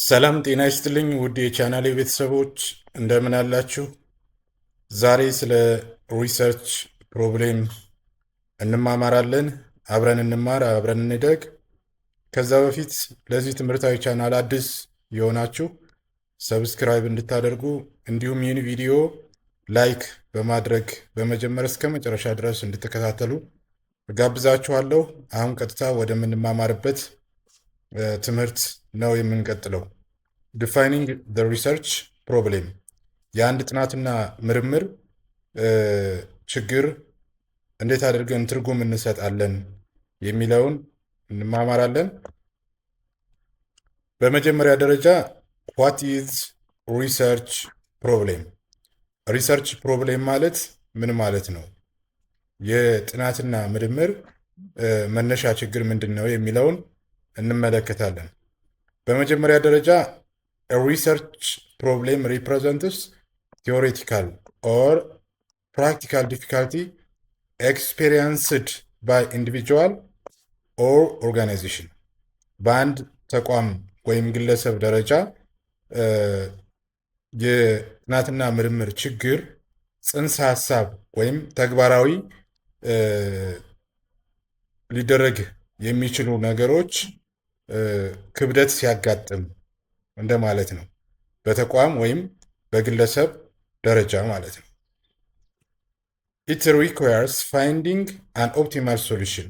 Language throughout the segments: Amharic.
ሰላም ጤና ይስጥልኝ ውድ የቻናሌ ቤተሰቦች እንደምን አላችሁ? ዛሬ ስለ ሪሰርች ፕሮብሌም እንማማራለን። አብረን እንማር፣ አብረን እንደግ። ከዛ በፊት ለዚህ ትምህርታዊ ቻናል አዲስ የሆናችሁ ሰብስክራይብ እንድታደርጉ እንዲሁም ይህን ቪዲዮ ላይክ በማድረግ በመጀመር እስከ መጨረሻ ድረስ እንድትከታተሉ ጋብዛችኋለሁ። አሁን ቀጥታ ወደምንማማርበት ትምህርት ነው የምንቀጥለው። ዲፋይኒንግ ዘ ሪሰርች ፕሮብሌም የአንድ ጥናትና ምርምር ችግር እንዴት አድርገን ትርጉም እንሰጣለን የሚለውን እንማማራለን። በመጀመሪያ ደረጃ ዋት ኢዝ ሪሰርች ፕሮብሌም? ሪሰርች ፕሮብሌም ማለት ምን ማለት ነው? የጥናትና ምርምር መነሻ ችግር ምንድን ነው የሚለውን እንመለከታለን። በመጀመሪያ ደረጃ ሪሰርች ፕሮብሌም ሪፕሬዘንትስ ቲዎሬቲካል ኦር ፕራክቲካል ዲፊካልቲ ኤክስፔሪየንስድ ባይ ኢንዲቪጁዋል ኦር ኦርጋናይዜሽን። በአንድ ተቋም ወይም ግለሰብ ደረጃ የጥናትና ምርምር ችግር ጽንሰ ሀሳብ ወይም ተግባራዊ ሊደረግ የሚችሉ ነገሮች ክብደት ሲያጋጥም እንደማለት ነው። በተቋም ወይም በግለሰብ ደረጃ ማለት ነው። ኢት ሪኳየርስ ፋይንዲንግ አን ኦፕቲማል ሶሉሽን።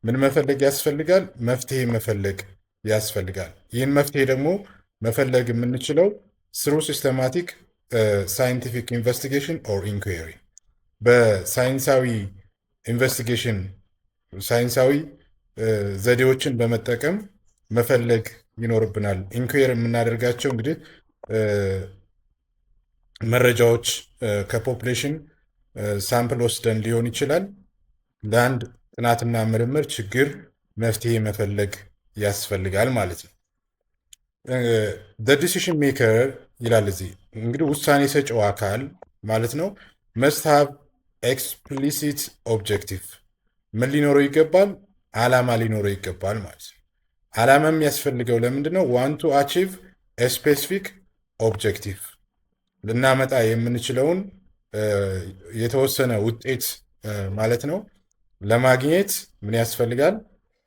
ምን መፈለግ ያስፈልጋል? መፍትሄ መፈለግ ያስፈልጋል። ይህን መፍትሄ ደግሞ መፈለግ የምንችለው ስሩ ሲስተማቲክ ሳይንቲፊክ ኢንቨስቲጌሽን ኦር ኢንኩዌሪ፣ በሳይንሳዊ ኢንቨስቲጌሽን ሳይንሳዊ ዘዴዎችን በመጠቀም መፈለግ ይኖርብናል። ኢንኩዌሪ የምናደርጋቸው እንግዲህ መረጃዎች ከፖፕሌሽን ሳምፕል ወስደን ሊሆን ይችላል። ለአንድ ጥናትና ምርምር ችግር መፍትሄ መፈለግ ያስፈልጋል ማለት ነው። ዲሲሽን ሜከር ይላል እዚህ እንግዲህ ውሳኔ ሰጪው አካል ማለት ነው። መስት ሃቭ ኤክስፕሊሲት ኦብጀክቲቭ፣ ምን ሊኖረው ይገባል? ዓላማ ሊኖረው ይገባል ማለት ነው። ዓላማ የሚያስፈልገው ለምንድን ነው? ዋን ቱ አቺቭ ስፔሲፊክ ኦብጀክቲቭ፣ ልናመጣ የምንችለውን የተወሰነ ውጤት ማለት ነው ለማግኘት ምን ያስፈልጋል?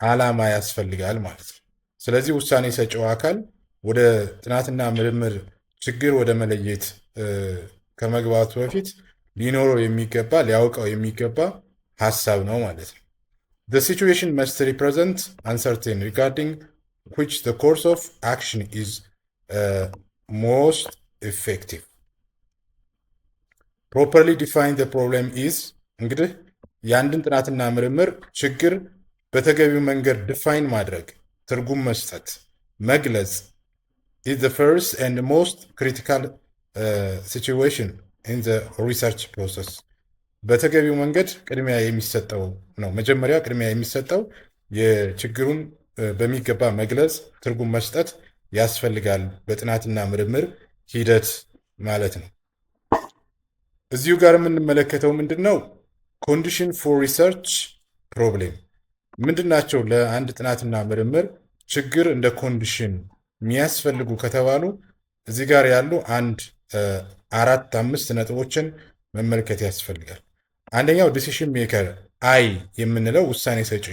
ዓላማ ያስፈልጋል ማለት ነው። ስለዚህ ውሳኔ ሰጪው አካል ወደ ጥናትና ምርምር ችግር ወደ መለየት ከመግባቱ በፊት ሊኖረው የሚገባ ሊያውቀው የሚገባ ሀሳብ ነው ማለት ነው። The situation must represent uncertainty regarding which the course of action is most effective. Properly define the problem is እንግዲህ የአንድን ጥናትና ምርምር ችግር በተገቢው መንገድ ዲፋይን ማድረግ፣ ትርጉም መስጠት፣ መግለጽ is the first and most critical situation in the research process. በተገቢው መንገድ ቅድሚያ የሚሰጠው ነው። መጀመሪያ ቅድሚያ የሚሰጠው የችግሩን በሚገባ መግለጽ፣ ትርጉም መስጠት ያስፈልጋል በጥናትና ምርምር ሂደት ማለት ነው። እዚሁ ጋር የምንመለከተው ምንድን ነው? ኮንዲሽን ፎር ሪሰርች ፕሮብሌም ምንድን ናቸው? ለአንድ ጥናትና ምርምር ችግር እንደ ኮንዲሽን የሚያስፈልጉ ከተባሉ እዚህ ጋር ያሉ አራት አምስት ነጥቦችን መመልከት ያስፈልጋል። አንደኛው ዲሲሽን ሜከር አይ የምንለው ውሳኔ ሰጪ።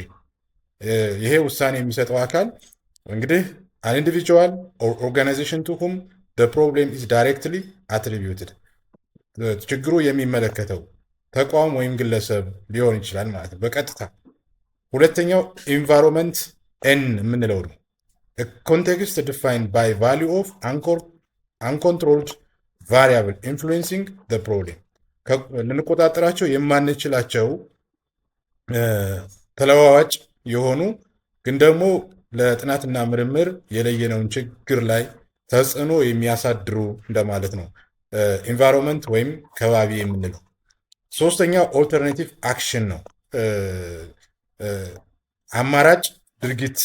ይሄ ውሳኔ የሚሰጠው አካል እንግዲህ አን ኢንዲቪጁዋል ኦር ኦርጋናይዜሽን ቱ ሁም ዘ ፕሮብሌም ኢዝ ዳይሬክትሊ አትሪቢዩትድ፣ ችግሩ የሚመለከተው ተቋም ወይም ግለሰብ ሊሆን ይችላል ማለት ነው በቀጥታ። ሁለተኛው ኢንቫይሮንመንት ኤን የምንለው ነው። ኮንቴክስት ዲፋይንድ ባይ ቫሊዩ ኦፍ አንኮንትሮልድ ቫሪያብል ኢንፍሉዌንሲንግ ዘ ፕሮብሌም፣ ልንቆጣጠራቸው የማንችላቸው ተለዋዋጭ የሆኑ ግን ደግሞ ለጥናትና ምርምር የለየነውን ችግር ላይ ተጽዕኖ የሚያሳድሩ እንደማለት ነው ኢንቫይሮንመንት ወይም ከባቢ የምንለው። ሶስተኛው ኦልተርኔቲቭ አክሽን ነው። አማራጭ ድርጊት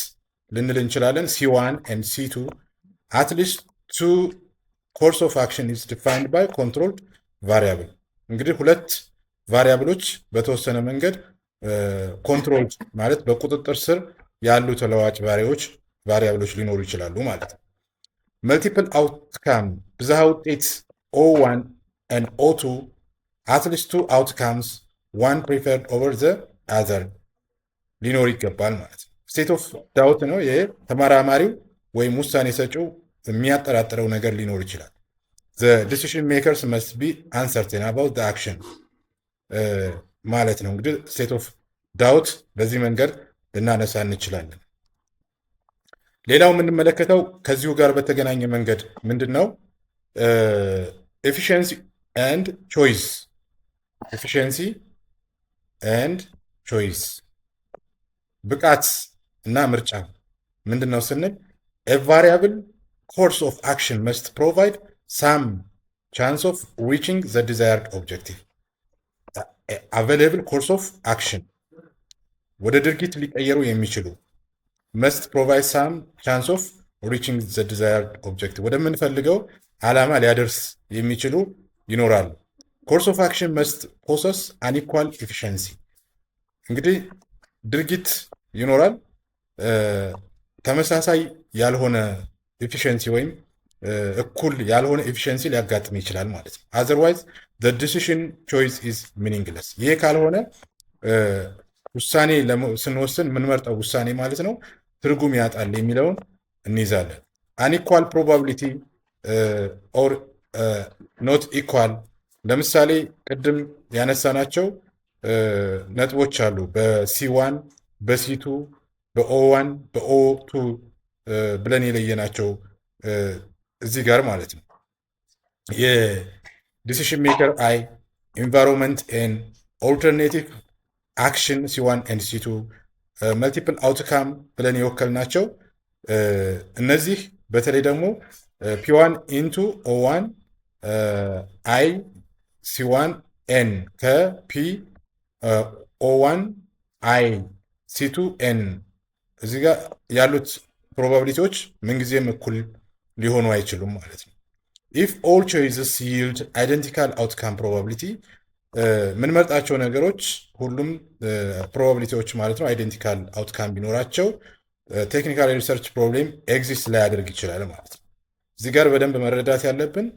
ልንል እንችላለን። C1 and C2 at least two course of action is defined by controlled variable። እንግዲህ ሁለት ቫሪያብሎች በተወሰነ መንገድ ኮንትሮል ማለት በቁጥጥር ስር ያሉ ተለዋጭ ቫሪያብሎች ሊኖሩ ይችላሉ ማለት ነው። መልቲፕል አውትካም ብዝሃ ውጤት O1 and O2 at least two outcomes one preferred over the other ሊኖር ይገባል ማለት ነው። ስቴት ኦፍ ዳውት ነው ይሄ። ተመራማሪው ወይም ውሳኔ ሰጪው የሚያጠራጥረው ነገር ሊኖር ይችላል። the decision makers must be uncertain about the action ማለት ነው። እንግዲህ ስቴት ኦፍ ዳውት በዚህ መንገድ ልናነሳ እንችላለን። ሌላው የምንመለከተው ከዚሁ ጋር በተገናኘ መንገድ ምንድን ነው? ኤፊሽንሲ ኤንድ ቾይስ። ኤፊሽንሲ ኤንድ ቾይስ ብቃት እና ምርጫ ምንድን ነው ስንል a variable course of action must provide some chance of reaching the desired objective. available course of action ወደ ድርጊት ሊቀየሩ የሚችሉ must provide some chance of reaching the desired objective ወደምንፈልገው ዓላማ ሊያደርስ የሚችሉ ይኖራሉ። course of action must possess unequal efficiency እንግዲህ ድርጊት ይኖራል፣ ተመሳሳይ ያልሆነ ኤፊሽንሲ ወይም እኩል ያልሆነ ኤፊሽንሲ ሊያጋጥም ይችላል ማለት ነው። otherwise the decision choice is meaningless ይሄ ካልሆነ ውሳኔ ስንወስን የምንመርጠው ውሳኔ ማለት ነው ትርጉም ያጣል የሚለውን እንይዛለን። unequal probability or not equal ለምሳሌ ቅድም ያነሳናቸው ነጥቦች አሉ። በሲ1 በሲ2 በኦ1 በኦ2 ብለን የለየናቸው እዚህ ጋር ማለት ነው። የዲሲሽን ሜከር አይ፣ ኢንቫይሮንመንት ኤን፣ ኦልተርኔቲቭ አክሽን ሲ1 ኤንድ ሲ2፣ መልቲፕል አውትካም ብለን የወከልናቸው እነዚህ በተለይ ደግሞ ፒ1 ኢንቱ ኦ1 አይ ሲ1 ኤን ከፒ ኦ1 አይ ሲ2 ኤን እዚህ ጋር ያሉት ፕሮባቢሊቲዎች ምንጊዜም እኩል ሊሆኑ አይችሉም ማለት ነው። ኢፍ ኦል ቾይስስ ይልድ አይደንቲካል አውትካም ፕሮባቢሊቲ ምንመርጣቸው ነገሮች ሁሉም ፕሮባቢሊቲዎች ማለት ነው አይደንቲካል አውትካም ቢኖራቸው ቴክኒካል ሪሰርች ፕሮብሌም ኤግዚስት ላያደርግ ይችላል ማለት ነው። እዚህ ጋር በደንብ መረዳት ያለብን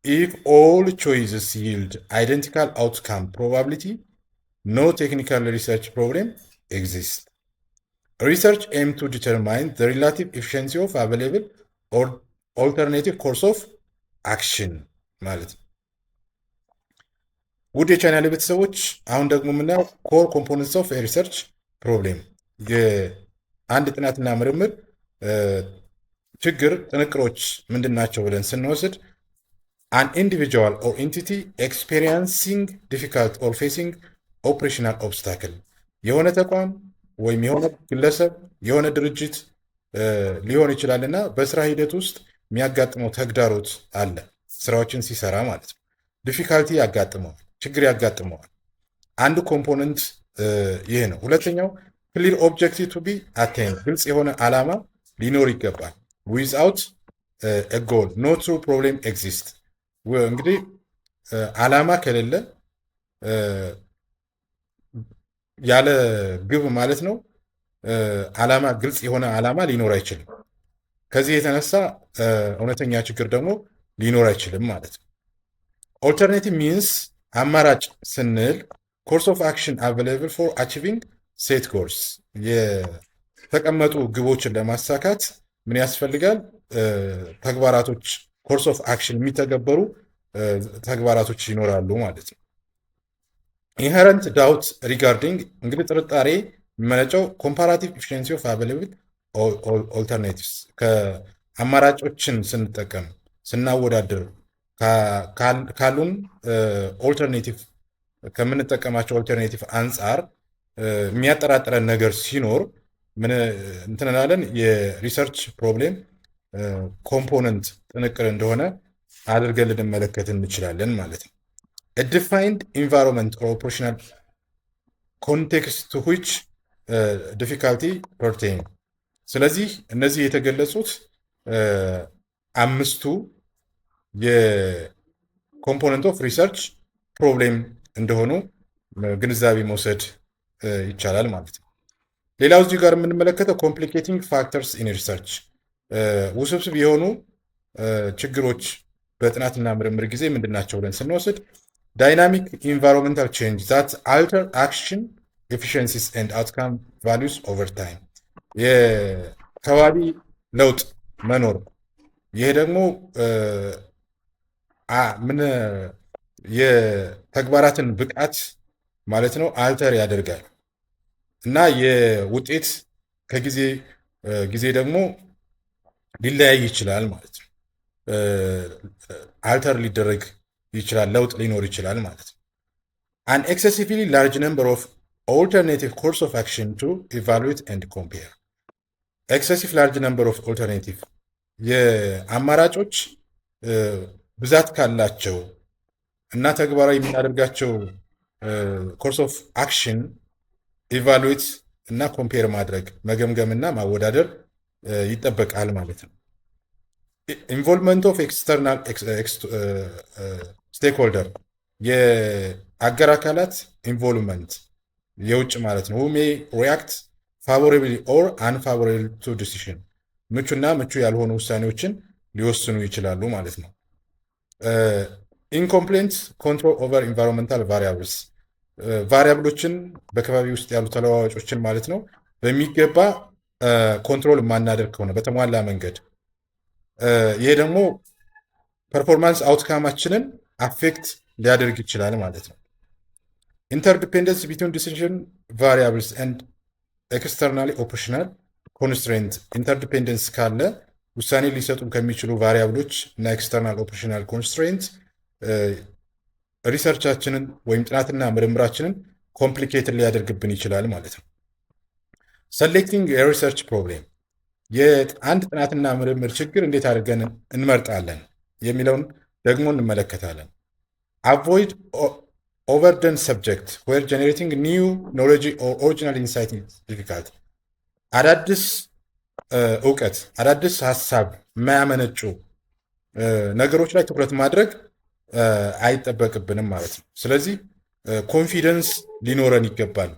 ኢፍ ኦል ቾይስስ ይልድ አይደንቲካል አውትካም ፕሮባቢሊቲ ኖ ቴክኒካል ሪሰርች ፕሮብሌም ኤግዚስት። ሪሰርች ኤም ቱ ዲተርማይን ዘ ሪላቲቭ ኤፊሽንሲ ኦፍ አቬይላብል ኦር ኦልተርኔቲቭ ኮርስ ኦፍ አክሽን ማለት ነው። ውድ የቻናል ቤተሰቦች አሁን ደግሞ የምናየው ኮር ኮምፖነንትስ ኦፍ ሪሰርች ፕሮብሌም የአንድ ጥናትና ምርምር ችግር ጥንቅሮች ምንድን ናቸው ብለን ስንወስድ an individual or entity experiencing difficult or facing operational obstacle የሆነ ተቋም ወይም የሆነ ግለሰብ የሆነ ድርጅት ሊሆን ይችላልና በስራ ሂደት ውስጥ የሚያጋጥመው ተግዳሮት አለ። ስራዎችን ሲሰራ ማለት ነው። ዲፊካልቲ ያጋጥመዋል፣ ችግር ያጋጥመዋል። አንዱ ኮምፖነንት ይሄ ነው። ሁለተኛው ክሊር ኦብጀክቲቭ ቱ ቢ አቴንድ ግልጽ የሆነ ዓላማ ሊኖር ይገባል። ዊዝአውት a goal no true problem exist እንግዲህ ዓላማ ከሌለ ያለ ግብ ማለት ነው ዓላማ ግልጽ የሆነ ዓላማ ሊኖር አይችልም። ከዚህ የተነሳ እውነተኛ ችግር ደግሞ ሊኖር አይችልም ማለት ነው። ኦልተርኔቲቭ ሚንስ አማራጭ ስንል ኮርስ ኦፍ አክሽን አቬይላብል ፎር አቺቪንግ ሴት ጎልስ የተቀመጡ ግቦችን ለማሳካት ምን ያስፈልጋል? ተግባራቶች ኮርስ ኦፍ አክሽን የሚተገበሩ ተግባራቶች ይኖራሉ ማለት ነው። ኢንሄረንት ዳውት ሪጋርዲንግ እንግዲህ ጥርጣሬ የሚመነጨው ኮምፓራቲቭ ኤፊሽንሲ ኦፍ አቬይላብል ኦልተርኔቲቭስ ከአማራጮችን ስንጠቀም ስናወዳድር ካሉን ኦልተርኔቲቭ ከምንጠቀማቸው ኦልተርኔቲቭ አንጻር የሚያጠራጥረን ነገር ሲኖር ምን እንትናለን የሪሰርች ፕሮብሌም ኮምፖነንት ጥንቅር እንደሆነ አድርገን ልንመለከት እንችላለን ማለት ነው። a defined environment or operational context to which difficulty pertain ስለዚህ እነዚህ የተገለጹት አምስቱ የኮምፖነንት ኦፍ ሪሰርች ፕሮብሌም እንደሆኑ ግንዛቤ መውሰድ ይቻላል ማለት ነው። ሌላው እዚህ ጋር የምንመለከተው ኮምፕሊኬቲንግ ፋክተርስ ኢን ሪሰርች ውስብስብ የሆኑ ችግሮች በጥናትና ምርምር ጊዜ ምንድናቸው ብለን ስንወስድ ዳይናሚክ ኢንቫይሮንመንታል ቼንጅ ዛት አልተር አክሽን ኤፊሽንሲስ ኤንድ አውትካም ቫሉስ ኦቨር ታይም የከባቢ ለውጥ መኖር ይሄ ደግሞ ምን የተግባራትን ብቃት ማለት ነው አልተር ያደርጋል እና የውጤት ከጊዜ ጊዜ ደግሞ ሊለያይ ይችላል ማለት ነው። አልተር ሊደረግ ይችላል፣ ለውጥ ሊኖር ይችላል ማለት ነው። አን ኤክሰሲቭሊ ላርጅ ነምበር ኦፍ ኦልተርኔቲቭ ኮርስ ኦፍ አክሽን ቱ ኢቫሉዌት ኤንድ ኮምፔር። ኤክሰሲቭ ላርጅ ነምበር ኦፍ ኦልተርኔቲቭ የአማራጮች ብዛት ካላቸው እና ተግባራዊ የምናደርጋቸው ኮርስ ኦፍ አክሽን ኢቫሉዌት እና ኮምፔር ማድረግ መገምገምና ማወዳደር ይጠበቃል ማለት ነው። ኢንቮልቭመንት ኦፍ ኤክስተርናል ስቴክሆልደር የአገር አካላት ኢንቮልቭመንት የውጭ ማለት ነው። ሜይ ሪያክት ፋቮራብሊ ኦር አንፋቮራብሊ ቱ ዲሲሽን ምቹና ምቹ ያልሆኑ ውሳኔዎችን ሊወስኑ ይችላሉ ማለት ነው። ኢንኮምፕሌንት ኮንትሮል ኦቨር ኢንቫይሮንመንታል ቫሪያብልስ ቫሪያብሎችን በከባቢ ውስጥ ያሉ ተለዋዋጮችን ማለት ነው በሚገባ ኮንትሮል የማናደርግ ከሆነ በተሟላ መንገድ ይሄ ደግሞ ፐርፎርማንስ አውትካማችንን አፌክት ሊያደርግ ይችላል ማለት ነው። ኢንተርዲፔንደንስ ቢትዊን ዲሲዥን ቫሪያብልስ ኤንድ ኤክስተርናሊ ኦፕሬሽናል ኮንስትሬንት ኢንተርዲፔንደንስ ካለ ውሳኔ ሊሰጡ ከሚችሉ ቫሪያብሎች እና ኤክስተርናል ኦፕሬሽናል ኮንስትሬንት ሪሰርቻችንን ወይም ጥናትና ምርምራችንን ኮምፕሊኬትድ ሊያደርግብን ይችላል ማለት ነው። ሰሌክቲንግ የሪሰርች ፕሮብሌም የአንድ ጥናትና ምርምር ችግር እንዴት አድርገን እንመርጣለን የሚለውን ደግሞ እንመለከታለን። አቮይድ ኦቨርደን ሰብጀክት ዌር ጀኔሬቲንግ ኒው ኖሎጂ ኦር ኦሪጂናል ኢንሳይት ዲፊካልት አዳዲስ እውቀት አዳዲስ ሀሳብ የማያመነጩ ነገሮች ላይ ትኩረት ማድረግ አይጠበቅብንም ማለት ነው። ስለዚህ ኮንፊደንስ ሊኖረን ይገባል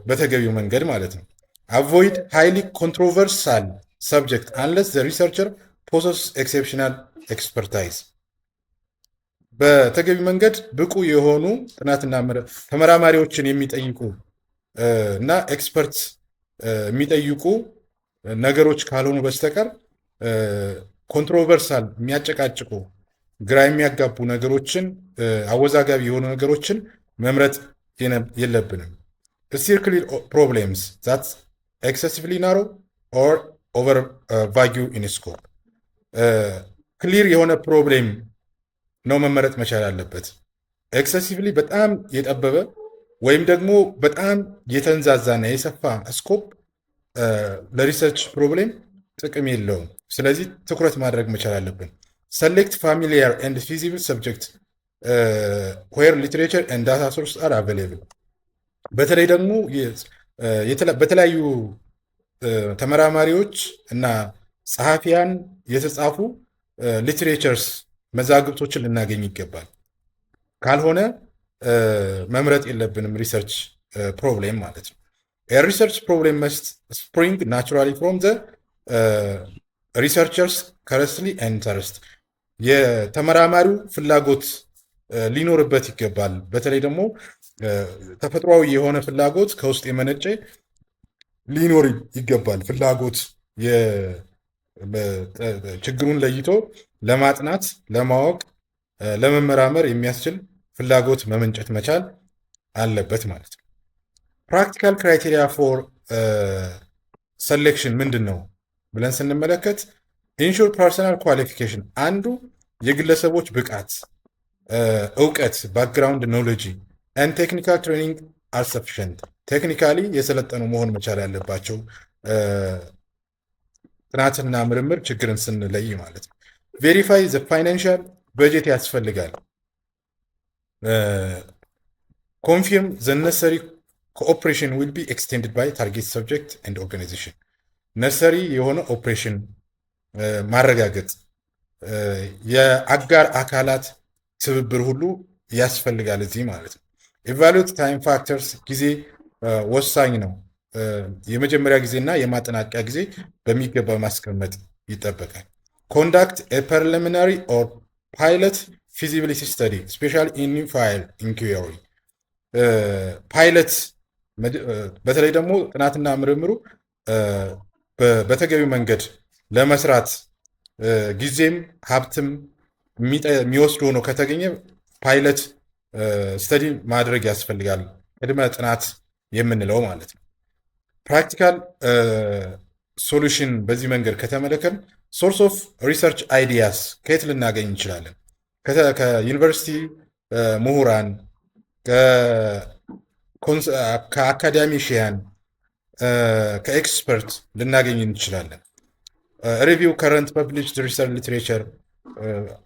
በተገቢው መንገድ ማለት ነው። አቮይድ ሃይሊ ኮንትሮቨርሳል ሰብጀክት አንለስ ዘ ሪሰርቸር ፖሰስ ኤክሴፕሽናል ኤክስፐርታይዝ በተገቢ መንገድ ብቁ የሆኑ ጥናትና ተመራማሪዎችን የሚጠይቁ እና ኤክስፐርት የሚጠይቁ ነገሮች ካልሆኑ በስተቀር ኮንትሮቨርሳል የሚያጨቃጭቁ ግራ የሚያጋቡ ነገሮችን አወዛጋቢ የሆኑ ነገሮችን መምረጥ የለብንም። ስቲር ክሊር ፕሮብሌምስ ዛት ኤክሰሲቭሊ ናሮ ኦር ኦቨር ቫጊው ኢን ስኮፕ ክሊር የሆነ ፕሮብሌም ነው መመረጥ መቻል አለበት። ኤክሰሲቭሊ በጣም የጠበበ ወይም ደግሞ በጣም የተንዛዛና የሰፋ ስኮፕ ለሪሰርች ፕሮብሌም ጥቅም የለውም። ስለዚህ ትኩረት ማድረግ መቻል አለብን። ሰሌክት ፋሚሊያር ኤንድ ፊዚብል ሰብጀክት ዌር ሊትሬቸር ኤንድ ዳታ ሶርስ አር አቬሌብል በተለይ ደግሞ በተለያዩ ተመራማሪዎች እና ጸሐፊያን የተጻፉ ሊትሬቸርስ መዛግብቶችን ልናገኝ ይገባል። ካልሆነ መምረጥ የለብንም ሪሰርች ፕሮብሌም ማለት ነው። ሪሰርች ፕሮብሌም መስት ስፕሪንግ ናቹራሊ ፍሮም ዘ ሪሰርቸርስ ከረስትሊ ኢንተረስት የተመራማሪው ፍላጎት ሊኖርበት ይገባል። በተለይ ደግሞ ተፈጥሯዊ የሆነ ፍላጎት ከውስጥ የመነጨ ሊኖር ይገባል። ፍላጎት ችግሩን ለይቶ ለማጥናት፣ ለማወቅ፣ ለመመራመር የሚያስችል ፍላጎት መመንጨት መቻል አለበት ማለት ነው። ፕራክቲካል ክራይቴሪያ ፎር ሰሌክሽን ምንድን ነው ብለን ስንመለከት ኢንሹር ፐርሰናል ኳሊፊኬሽን አንዱ የግለሰቦች ብቃት፣ እውቀት፣ ባክግራውንድ ኖሎጂ ኤንድ ቴክኒካል ትሬኒንግ አር ሰፊሽንት ቴክኒካሊ የሰለጠኑ መሆን መቻል ያለባቸው ጥናትና ምርምር ችግርን ስንለይ ማለት ነው። ቬሪፋይ ዘ ፋይናንሻል በጀት ያስፈልጋል። ኮንፊርም ዘ ነሰሪ ኮኦፕሬሽን ዊል ቢ ኤክስቴንድድ ባይ ታርጌት ሰብጀክት ኤንድ ኦርጋናይዜሽን ነሰሪ የሆነ ኦፕሬሽን ማረጋገጥ የአጋር አካላት ትብብር ሁሉ ያስፈልጋል እዚህ ማለት ነው። ኢቫሉዌት ታይም ፋክተርስ ጊዜ ወሳኝ ነው። የመጀመሪያ ጊዜና የማጠናቂያ ጊዜ በሚገባ ማስቀመጥ ይጠበቃል። ኮንዳክት ኤ ፕሪሊሚናሪ ኦር ፓይለት ፊዚቢሊቲ ስተዲ ስፔሻሊ ኢን ፋይል ኢንኩሪ ፓይለት በተለይ ደግሞ ጥናትና ምርምሩ በተገቢው መንገድ ለመስራት ጊዜም ሀብትም የሚወስድ ሆኖ ከተገኘ ፓይለት ስተዲ ማድረግ ያስፈልጋል። ቅድመ ጥናት የምንለው ማለት ነው። ፕራክቲካል ሶሉሽን በዚህ መንገድ ከተመለከም ሶርስ ኦፍ ሪሰርች አይዲያስ ከየት ልናገኝ እንችላለን? ከዩኒቨርሲቲ ምሁራን፣ ከአካዳሚሽያን፣ ከኤክስፐርት ልናገኝ እንችላለን። ሪቪው ከረንት ፐብሊሽድ ሪሰርች ሊትሬቸር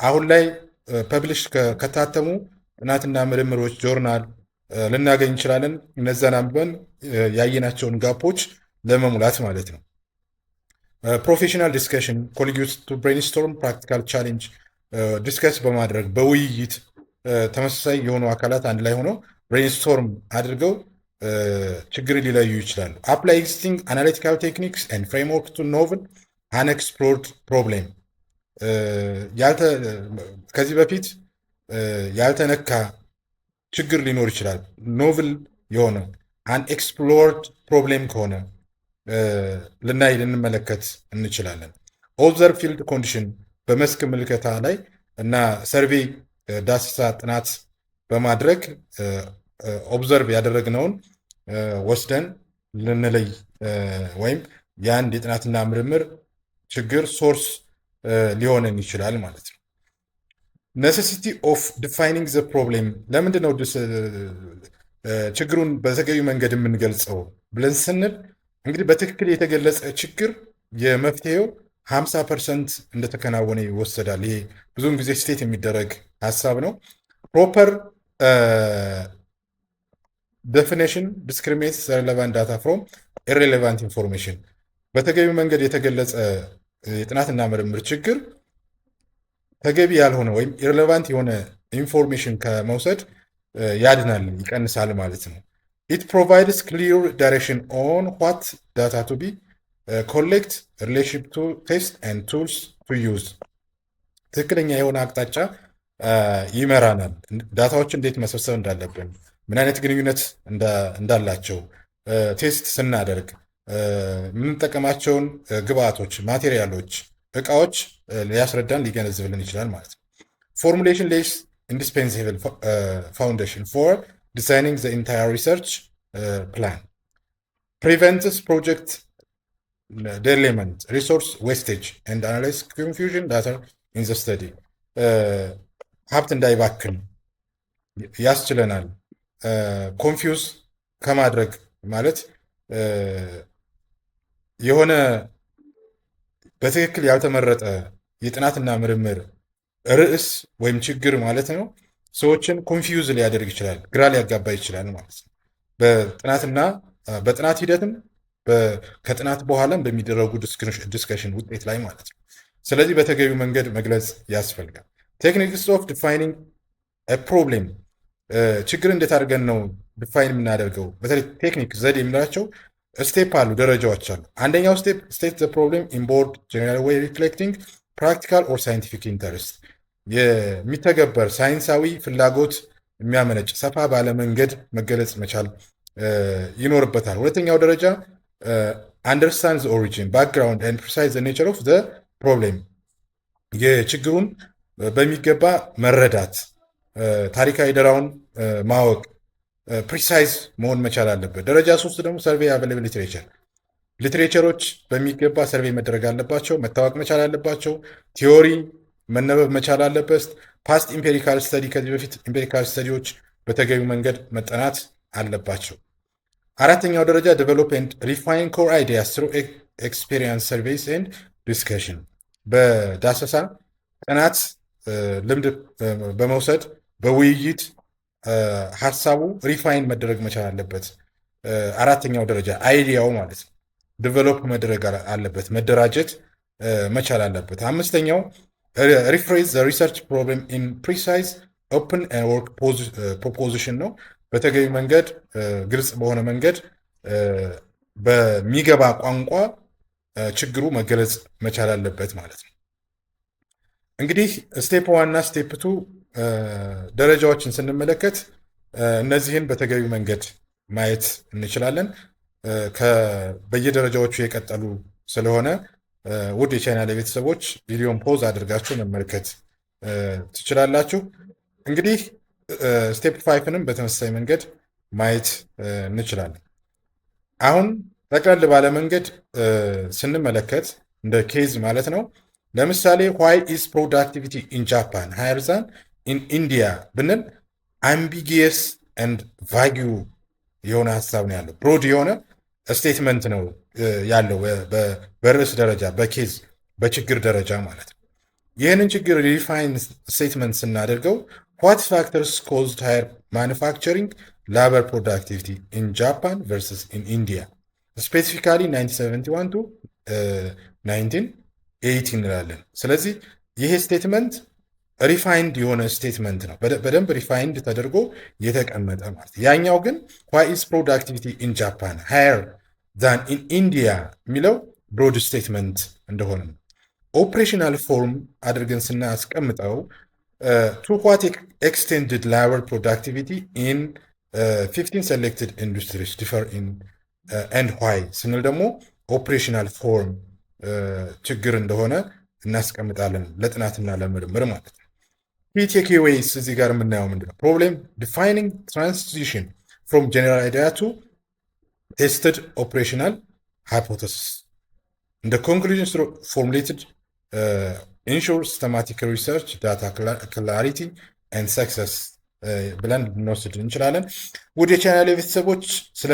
አሁን ላይ ፐብሊሽ ከታተሙ ጥናትና ምርምሮች ጆርናል ልናገኝ እንችላለን። እነዛን አንብበን ያየናቸውን ጋፖች ለመሙላት ማለት ነው። ፕሮፌሽናል ዲስከሽን ኮሊጊዩስ ቱ ብሬንስቶርም ፕራክቲካል ቻሌንጅ ዲስከስ በማድረግ በውይይት ተመሳሳይ የሆኑ አካላት አንድ ላይ ሆነው ብሬንስቶርም አድርገው ችግር ሊለዩ ይችላሉ። አፕላይ ኤግዚስቲንግ አናሊቲካል ቴክኒክስ ኤንድ ፍሬምወርክ ቱ ኖቨል አንኤክስፕሎርድ ፕሮብሌም ከዚህ በፊት ያልተነካ ችግር ሊኖር ይችላል። ኖቭል የሆነ አንኤክስፕሎርድ ፕሮብሌም ከሆነ ልናይ ልንመለከት እንችላለን። ኦብዘርቭ ፊልድ ኮንዲሽን በመስክ ምልከታ ላይ እና ሰርቬይ ዳሰሳ ጥናት በማድረግ ኦብዘርቭ ያደረግነውን ወስደን ልንለይ ወይም የአንድ የጥናትና ምርምር ችግር ሶርስ ሊሆንን ይችላል ማለት ነው። ኔሴሲቲ ኦፍ ዲፋይኒንግ ዘ ፕሮብሌም ለምንድን ነው ችግሩን በተገቢ መንገድ የምንገልጸው ብለን ስንል እንግዲህ በትክክል የተገለጸ ችግር የመፍትሄው 50% እንደተከናወነ ይወሰዳል። ይሄ ብዙውን ጊዜ ስቴት የሚደረግ ሀሳብ ነው። ፕሮፐር ዴፊኒሽን ዲስክሪሚኔትስ ሬሌቫንት ዳታ ፍሮም ኢሬሌቫንት ኢንፎርሜሽን በተገቢ መንገድ የተገለጸ የጥናትና ምርምር ችግር ተገቢ ያልሆነ ወይም ኢሬሌቫንት የሆነ ኢንፎርሜሽን ከመውሰድ ያድናል፣ ይቀንሳል ማለት ነው። ኢት ፕሮቫይድስ ክሊር ዳይሬክሽን ኦን ዋት ዳታ ቱ ቢ ኮሌክት ሪሌሽን ቱ ቴስት ኤንድ ቱልስ ቱ ዩዝ ትክክለኛ የሆነ አቅጣጫ ይመራናል። ዳታዎች እንዴት መሰብሰብ እንዳለብን፣ ምን አይነት ግንኙነት እንዳላቸው ቴስት ስናደርግ የምንጠቀማቸውን ግብአቶች፣ ማቴሪያሎች፣ እቃዎች ሊያስረዳን ሊገነዝብልን ይችላል ማለት ነው። ፎርሙሌሽን ሌይስ ኢንዲስፔንሳብል ፋውንዴሽን ፎር ዲዛይኒንግ ዘ ኢንታየር ሪሰርች ፕላን ፕሪቨንትስ ፕሮጀክት ዴሌመንት ሪሶርስ ዌስቴጅ ኤንድ አናላይዝ ኮንፊውዥን ዳታ ኢን ዘ ስተዲ ሀብት እንዳይባክን ያስችለናል። ኮንፊውዝ ከማድረግ ማለት የሆነ በትክክል ያልተመረጠ የጥናትና ምርምር ርዕስ ወይም ችግር ማለት ነው ሰዎችን ኮንፊውዝ ሊያደርግ ይችላል፣ ግራ ሊያጋባ ይችላል ማለት ነው። በጥናት ሂደትም ከጥናት በኋላም በሚደረጉ ዲስከሽን ውጤት ላይ ማለት ነው። ስለዚህ በተገቢው መንገድ መግለጽ ያስፈልጋል። ቴክኒክስ ኦፍ ዲፋይኒንግ ፕሮብሌም ችግር እንዴት አድርገን ነው ዲፋይን የምናደርገው? በተለይ ቴክኒክ ዘዴ የምንላቸው ስቴፕ አሉ፣ ደረጃዎች አሉ። አንደኛው ስቴፕ ስቴት ዘ ፕሮብሌም ኢን ቦርድ ጀነራል ዌይ ሪፍሌክቲንግ ፕራክቲካል ኦር ሳይንቲፊክ ኢንተረስት የሚተገበር ሳይንሳዊ ፍላጎት የሚያመነጭ ሰፋ ባለ መንገድ መገለጽ መቻል ይኖርበታል። ሁለተኛው ደረጃ አንደርስታንድ ዘ ኦሪጂን ባክግራውንድ ኤንድ ፕሪሳይዝ ዘ ኔቸር ኦፍ ዘ ፕሮብሌም የችግሩን በሚገባ መረዳት፣ ታሪካዊ ዳራውን ማወቅ፣ ፕሪሳይዝ መሆን መቻል አለበት። ደረጃ 3 ደግሞ ሰርቬይ አቬለብል ሊትሬቸሮች በሚገባ ሰርቬይ መደረግ አለባቸው፣ መታወቅ መቻል አለባቸው። ቲዮሪ መነበብ መቻል አለበት። ፓስት ኢምፔሪካል ስተዲ ከዚህ በፊት ኢምፔሪካል ስተዲዎች በተገቢው መንገድ መጠናት አለባቸው። አራተኛው ደረጃ ዴቨሎፕ ኤንድ ሪፋይን ኮር አይዲያስ ትሩ ኤክስፔሪንስ ሰርቬይስ ኤንድ ዲስከሽን በዳሰሳ ጥናት ልምድ በመውሰድ በውይይት ሀሳቡ ሪፋይን መደረግ መቻል አለበት። አራተኛው ደረጃ አይዲያው ማለት ነው ዲቨሎፕ መደረግ አለበት፣ መደራጀት መቻል አለበት። አምስተኛው ሪፍሬዝ ዘ ሪሰርች ፕሮብሌም ኢን ፕሪሳይዝ ኦፕን ወርክ ፕሮፖዚሽን ነው። በተገቢ መንገድ ግልጽ በሆነ መንገድ በሚገባ ቋንቋ ችግሩ መገለጽ መቻል አለበት ማለት ነው። እንግዲህ ስቴፕ 1 እና ስቴፕ 2 ደረጃዎችን ስንመለከት እነዚህን በተገቢ መንገድ ማየት እንችላለን። በየደረጃዎቹ የቀጠሉ ስለሆነ ውድ የቻናል ቤተሰቦች ቪዲዮን ፖዝ አድርጋችሁ መመልከት ትችላላችሁ። እንግዲህ ስቴፕ 5ንም በተመሳሳይ መንገድ ማየት እንችላለን። አሁን ጠቅለል ባለ መንገድ ስንመለከት እንደ ኬዝ ማለት ነው። ለምሳሌ ዋይ ኢዝ ፕሮዳክቲቪቲ ኢን ጃፓን ሃየር ዛን ኢን ኢንዲያ ብንል አምቢጊየስ ኤንድ ቫጊው የሆነ ሀሳብ ነው ያለው። ብሮድ የሆነ ስቴትመንት ነው ያለው በርዕስ ደረጃ፣ በኬዝ በችግር ደረጃ ማለት ነው። ይህንን ችግር ሪፋይን ስቴትመንት ስናደርገው ዋት ፋክተርስ ኮዝድ ሃየር ማኑፋክቸሪንግ ላበር ፕሮዳክቲቪቲ ኢን ጃፓን ቨርስስ ኢን ኢንዲያ ስፔሲፊካሊ 1971 ቱ 1980 እንላለን። ስለዚህ ይሄ ስቴትመንት ሪፋይንድ የሆነ ስቴትመንት ነው፣ በደንብ ሪፋይንድ ተደርጎ የተቀመጠ ማለት። ያኛው ግን ዋይ ኢዝ ፕሮዳክቲቪቲ ኢን ጃፓን ሃየር ዛን ኢን ኢንዲያ የሚለው ብሮድ ስቴትመንት እንደሆነ ነው። ኦፕሬሽናል ፎርም አድርገን ስናስቀምጠው ቱ ዋት ኤክስቴንድድ ላበር ፕሮዳክቲቪቲ ኢን 15 ሴሌክትድ ኢንዱስትሪስ ዲፈር ኢን ኤንድ ዋይ ስንል ደግሞ ኦፕሬሽናል ፎርም ችግር እንደሆነ እናስቀምጣለን ለጥናትና ለምርምር ማለት ነው። ኪ ቴክዌይስ እዚህ ጋር የምናየው ምንድነው? ፕሮብሌም ዲፋይኒንግ ትራንዚሽን ፍሮም ጀነራል አይዲያ ቱ ቴስትድ ኦፕሬሽናል ሃይፖቴሲስ እንደ ኮንክሉዥን ፎርሙሌትድ ኢንሹር ሲስተማቲክ ሪሰርች ዳታ ክላሪቲ ኤንድ ሰክሰስ ብለን ልንወስድ እንችላለን። ውድ የቻናል ቤተሰቦች ስለ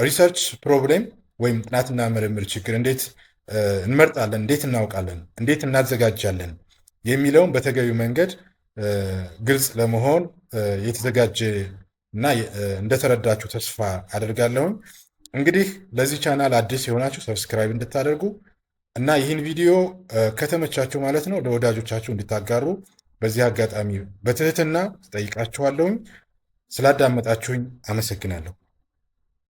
ሪሰርች ፕሮብሌም ወይም ጥናትና ምርምር ችግር እንዴት እንመርጣለን፣ እንዴት እናውቃለን፣ እንዴት እናዘጋጃለን የሚለውን በተገቢው መንገድ ግልጽ ለመሆን የተዘጋጀ እና እንደተረዳችሁ ተስፋ አደርጋለሁኝ። እንግዲህ ለዚህ ቻናል አዲስ የሆናችሁ ሰብስክራይብ እንድታደርጉ እና ይህን ቪዲዮ ከተመቻችሁ ማለት ነው ለወዳጆቻችሁ እንድታጋሩ በዚህ አጋጣሚ በትህትና ጠይቃችኋለሁኝ። ስላዳመጣችሁኝ አመሰግናለሁ።